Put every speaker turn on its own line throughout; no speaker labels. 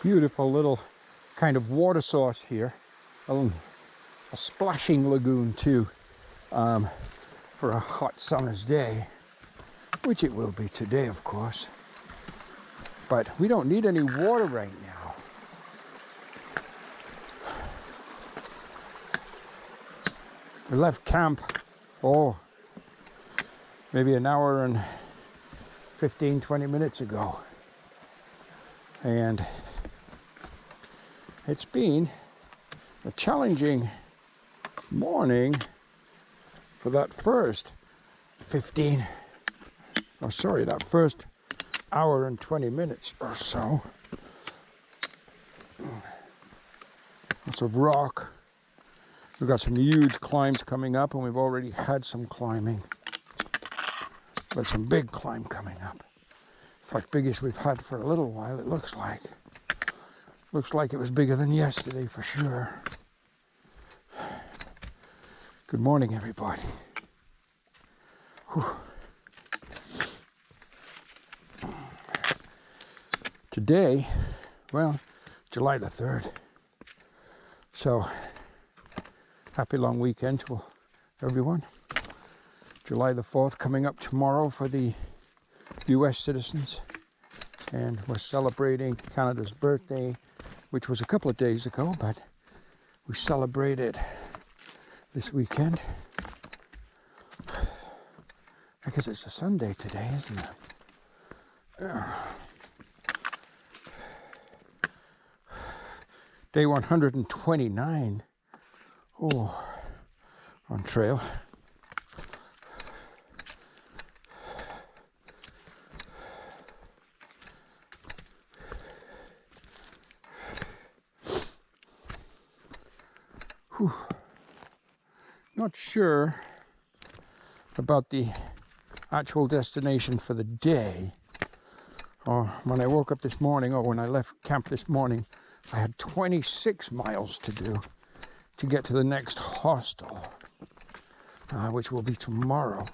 Beautiful little kind of water source here. A splashing lagoon too, for a hot summer's day, which it will be today, of course. But we don't need any water right now. We left camp, maybe an hour and 15-20 minutes ago. And it's been a challenging morning for that first that first hour and 20 minutes or so. Lots of rock. We've got some huge climbs coming up, and we've already had some climbing. But some big climb coming up. In fact, biggest we've had for a little while, it looks like. Looks like it was bigger than yesterday for sure. Good morning, everybody. Whew. Today, well, July the 3rd. So, happy long weekend to everyone. July the 4th coming up tomorrow for the US citizens. And we're celebrating Canada's birthday, which was a couple of days ago, but we celebrate it this weekend. I guess it's a Sunday today, isn't it? Day 129. On trail. Whew. Not sure about the actual destination for the day. When I woke up this morning, or when I left camp this morning, I had 26 miles to do to get to the next hostel, which will be tomorrow.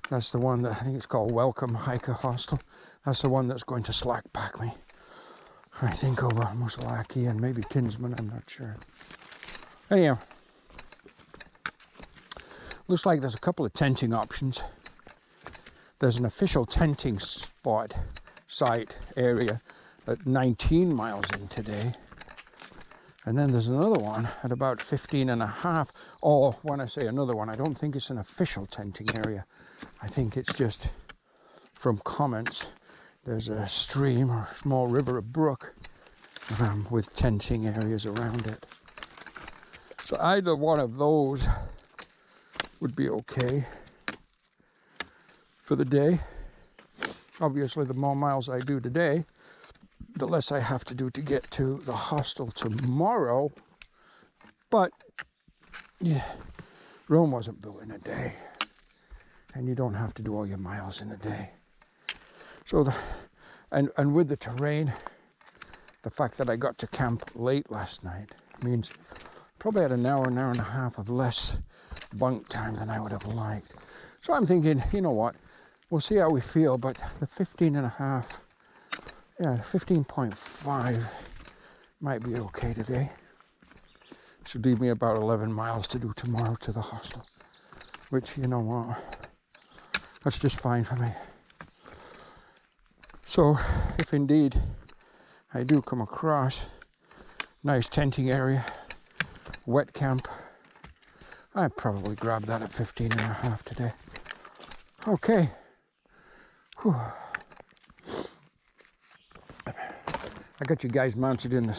That's the one that I think it's called Welcome Hiker Hostel. That's the one that's going to slack pack me. I think over Musalaki and maybe Kinsman, I'm not sure. Anyhow, looks like there's a couple of tenting options. There's an official tenting site area at 19 miles in today. And then there's another one at about 15.5. Or when I say another one, I don't think it's an official tenting area. I think it's just from comments. There's a stream or a small river, a brook, with tenting areas around it. So either one of those would be okay for the day. Obviously, the more miles I do today, the less I have to do to get to the hostel tomorrow. But yeah, Rome wasn't built in a day, and you don't have to do all your miles in a day. So and with the terrain, the fact that I got to camp late last night means probably had an hour and a half of less bunk time than I would have liked. So I'm thinking, you know what, we'll see how we feel, but the 15.5 might be okay today. Should leave me about 11 miles to do tomorrow to the hostel, which, you know what, that's just fine for me. So if indeed I do come across nice tenting area, wet camp, I'd probably grab that at 15.5 today. Okay. Whew. I got you guys mounted in the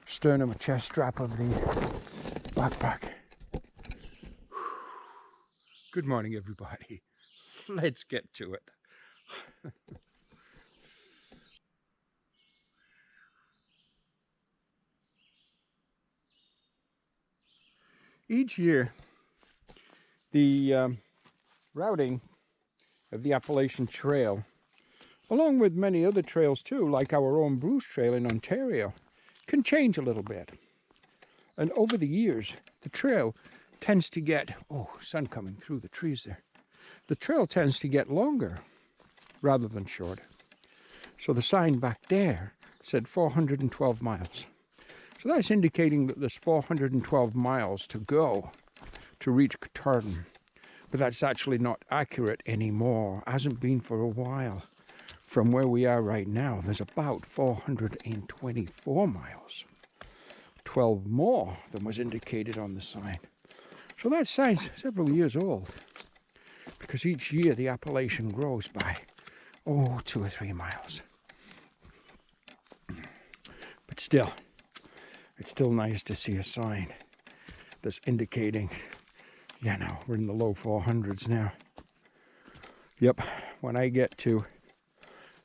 sternum and chest strap of the backpack. Good morning, everybody. Let's get to it. Each year, the routing of the Appalachian Trail, along with many other trails too, like our own Bruce Trail in Ontario, can change a little bit. And over the years, the trail tends to get, sun coming through the trees there. The trail tends to get longer rather than shorter. So the sign back there said 412 miles. So that's indicating that there's 412 miles to go to reach Catardhan. But that's actually not accurate anymore. Hasn't been for a while. From where we are right now, there's about 424 miles. 12 more than was indicated on the sign. So that sign's several years old. Because each year the Appalachian grows by, 2 or 3 miles. But still, it's still nice to see a sign that's indicating, we're in the low 400s now. Yep, when I get to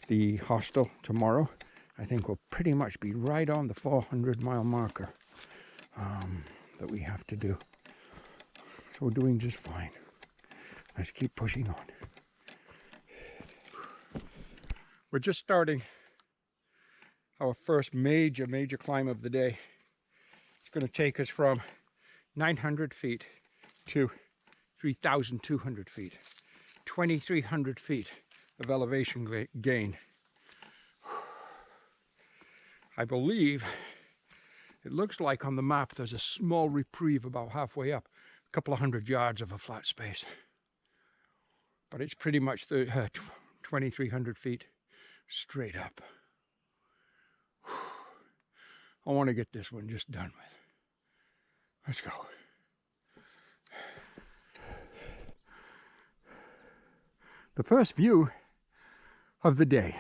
the hostel tomorrow, I think we'll pretty much be right on the 400-mile marker that we have to do. So we're doing just fine. Let's keep pushing on. We're just starting our first major climb of the day. It's going to take us from 900 feet to 3,200 feet. 2,300 feet of elevation gain. I believe it looks like on the map there's a small reprieve about halfway up, a couple of 100 yards of a flat space. But it's pretty much the 2,300 feet straight up. I want to get this one just done with. Let's go. The first view of the day.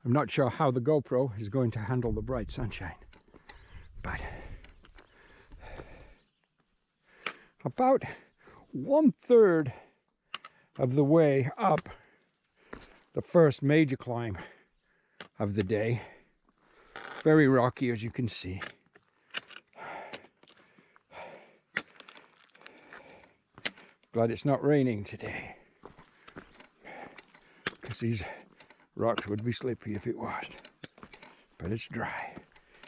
I'm not sure how the GoPro is going to handle the bright sunshine, but about 1/3 of the way up the first major climb of the day. Very rocky, as you can see. Glad it's not raining today, because these rocks would be slippery if it was. But it's dry,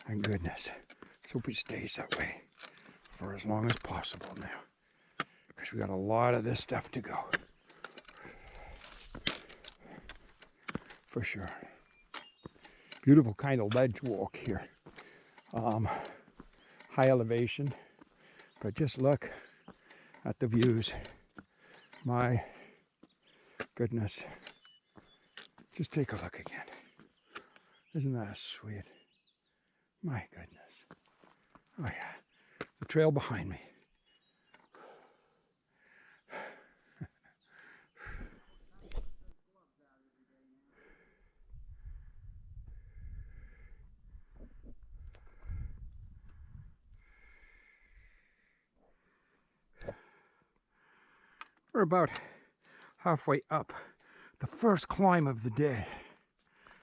thank goodness. Let's hope it stays that way for as long as possible now, because we got a lot of this stuff to go. For sure. Beautiful kind of ledge walk here. High elevation, but just look at the views. My goodness. Just take a look again. Isn't that sweet? My goodness. Oh yeah. The trail behind me. We're about halfway up the first climb of the day,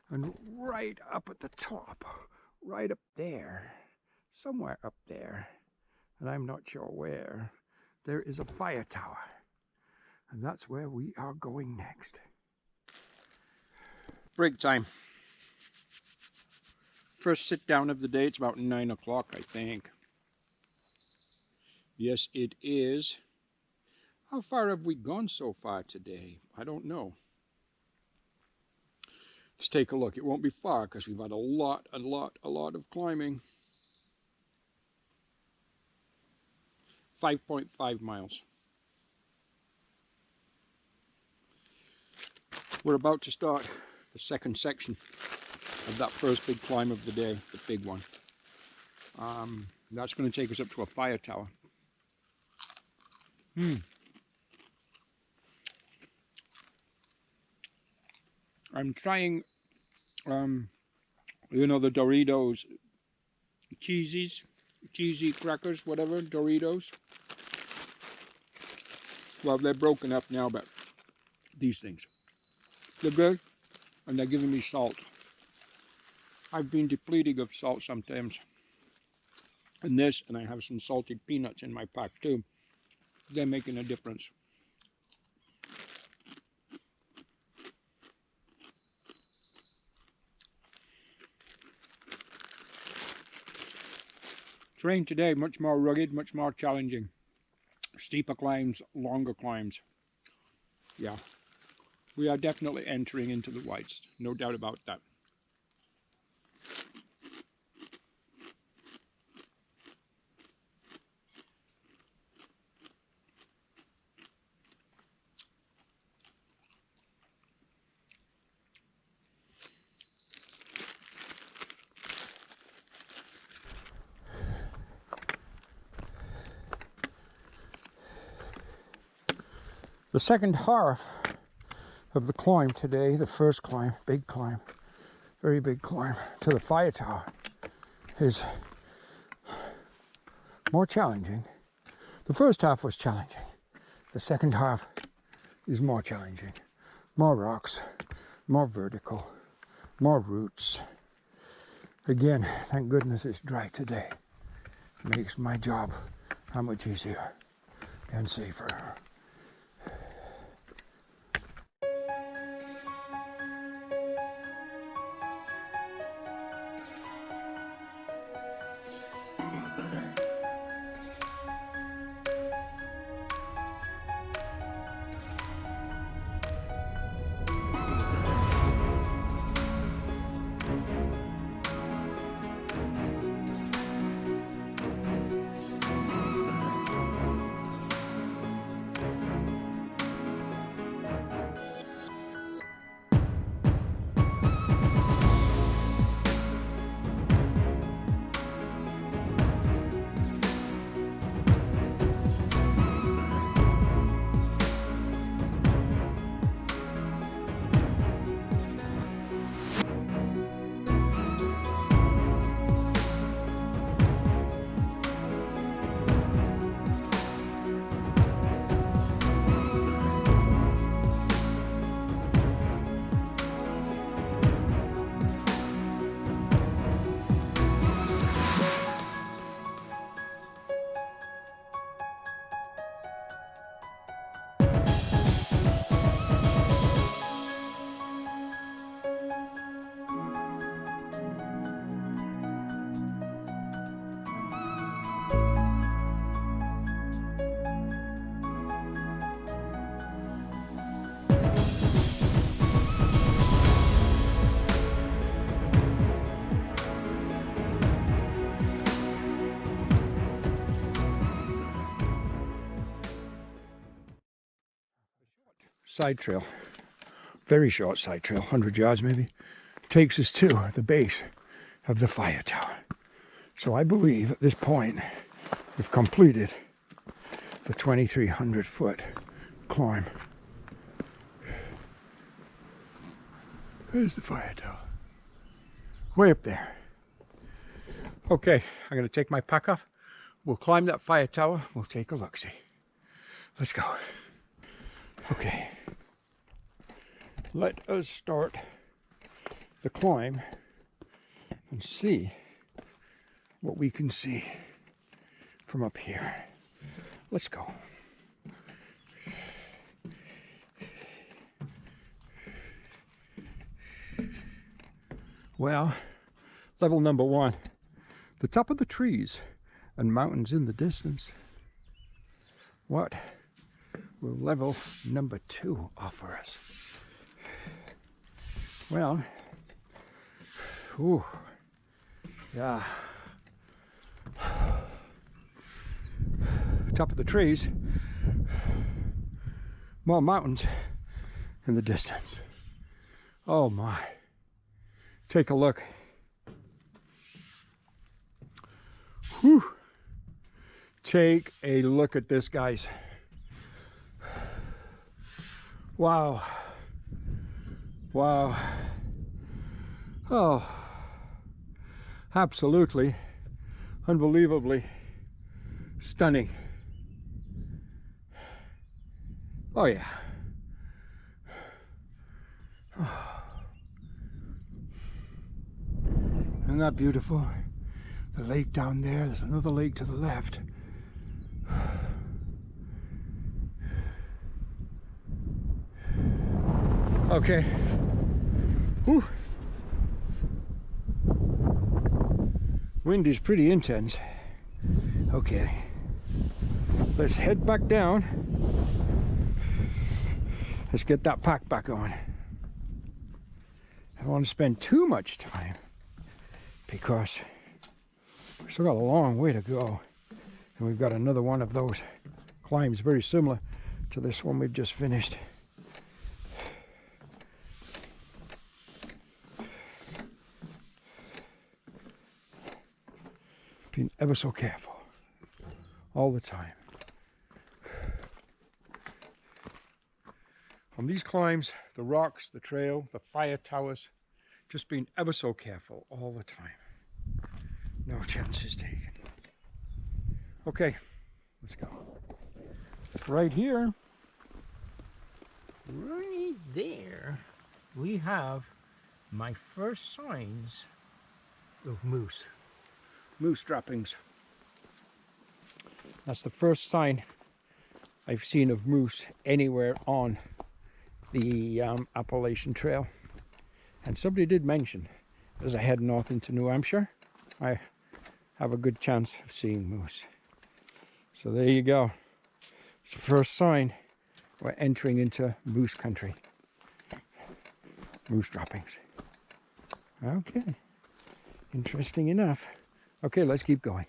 and right up at the top, right up there, somewhere up there, and I'm not sure where, there is a fire tower, and that's where we are going next. Break time. First sit down of the day. It's about 9 o'clock, I think. Yes, it is. How far have we gone so far today? I don't know. Let's take a look. It won't be far because we've had a lot of climbing. 5.5 miles. We're about to start the second section of that first big climb of the day, the big one. That's going to take us up to a fire tower. I'm trying, the Doritos, cheesy crackers, whatever, Doritos. Well, they're broken up now, but these things, they're good, and they're giving me salt. I've been depleting of salt sometimes. And this, and I have some salted peanuts in my pack too. They're making a difference. Terrain today, much more rugged, much more challenging. Steeper climbs, longer climbs. Yeah, we are definitely entering into the whites, no doubt about that. The second half of the climb today, the first climb, big climb, very big climb to the fire tower, is more challenging. The first half was challenging. The second half is more challenging. More rocks, more vertical, more roots. Again, thank goodness it's dry today. It makes my job that much easier and safer. Side trail, very short side trail, 100 yards maybe, takes us to the base of the fire tower. So I believe at this point we've completed the 2,300 foot climb. There's the fire tower, way up there. Okay, I'm going to take my pack off. We'll climb that fire tower. We'll take a look-see. Let's go. Okay, let us start the climb and see what we can see from up here. Let's go. Well, level number 1, the top of the trees and mountains in the distance. What will level number 2 offer us? Well, ooh, yeah. Top of the trees, more mountains in the distance. Oh my. Take a look. Whew. Take a look at this, guys. Wow. Wow. Oh, absolutely, unbelievably stunning. Oh yeah. Oh. Isn't that beautiful? The lake down there, there's another lake to the left. Okay. Whew. Wind is pretty intense. Okay. Let's head back down. Let's get that pack back on. I don't want to spend too much time because we still got a long way to go. And we've got another one of those climbs very similar to this one we've just finished. Being ever so careful all the time. On these climbs, the rocks, the trail, the fire towers, just being ever so careful all the time. No chances taken. Okay, let's go. Right here, right there, we have my first signs of moose. Moose droppings. That's the first sign I've seen of moose anywhere on the Appalachian Trail. And somebody did mention, as I head north into New Hampshire, I have a good chance of seeing moose. So there you go. It's the first sign we're entering into moose country. Moose droppings. Okay. Interesting enough. Okay, let's keep going.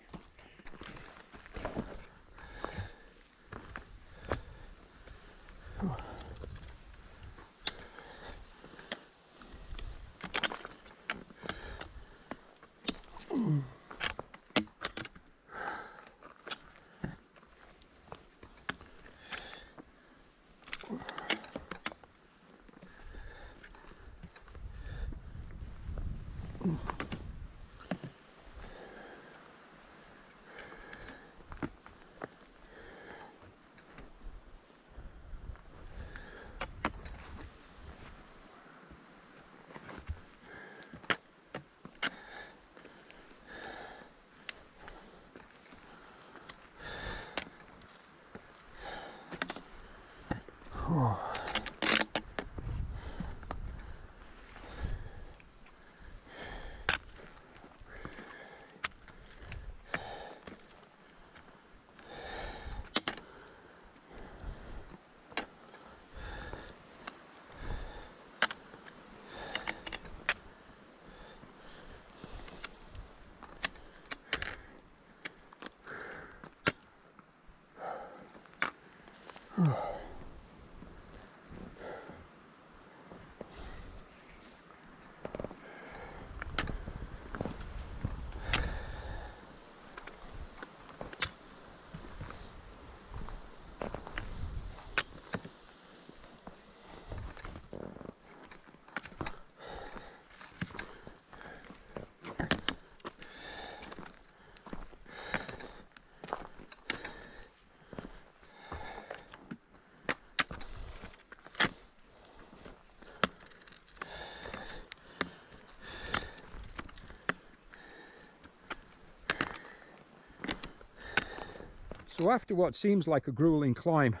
So after what seems like a grueling climb,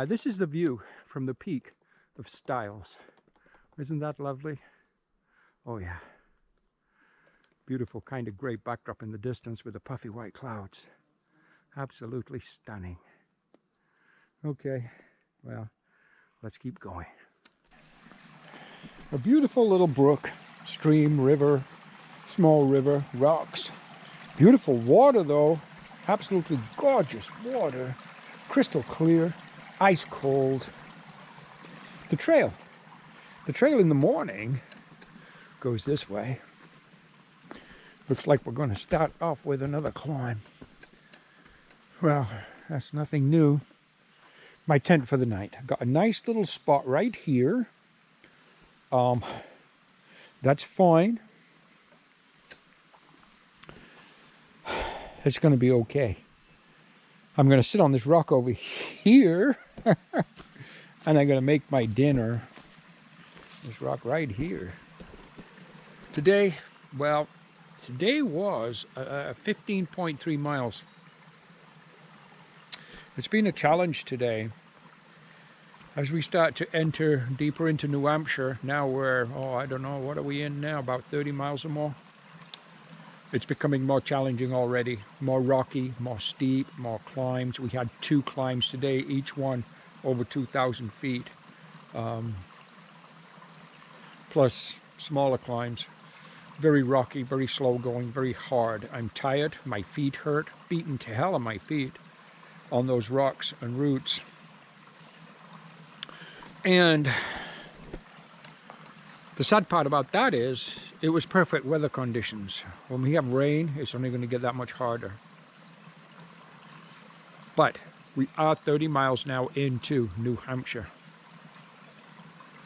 this is the view from the peak of Stiles. Isn't that lovely? Oh yeah. Beautiful kind of grey backdrop in the distance with the puffy white clouds. Absolutely stunning. Okay, well, let's keep going. A beautiful little brook, stream, river, small river, rocks. Beautiful water though. Absolutely gorgeous water, crystal clear, ice cold. The trail in the morning goes this way. Looks like we're going to start off with another climb. Well, that's nothing new. My tent for the night. I've got a nice little spot right here. That's fine. It's going to be okay. I'm going to sit on this rock over here and I'm going to make my dinner. This rock right here. Today was 15.3 miles. It's been a challenge today. As we start to enter deeper into New Hampshire, now we're, I don't know, what are we in now? About 30 miles or more? It's becoming more challenging already, more rocky, more steep, more climbs. We had 2 climbs today, each one over 2,000 feet, plus smaller climbs. Very rocky, very slow going, very hard. I'm tired, my feet hurt, beaten to hell on my feet on those rocks and roots. And the sad part about that is it was perfect weather conditions. When we have rain, it's only going to get that much harder. But we are 30 miles now into New Hampshire.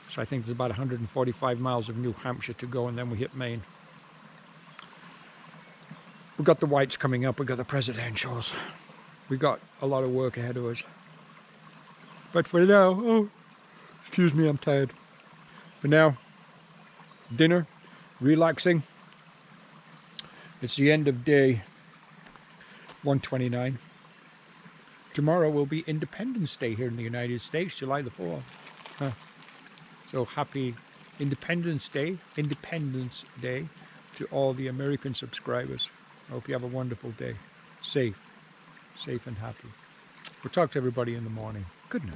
So I think there's about 145 miles of New Hampshire to go, and then we hit Maine. We've got the whites coming up, we've got the presidentials. We've got a lot of work ahead of us. But for now, oh, excuse me, I'm tired. For now, dinner, relaxing. It's the end of day 129. Tomorrow will be Independence Day here in the United States, July the 4th. Huh. So happy Independence Day to all the American subscribers. I hope you have a wonderful day. Safe and happy. We'll talk to everybody in the morning. Good night.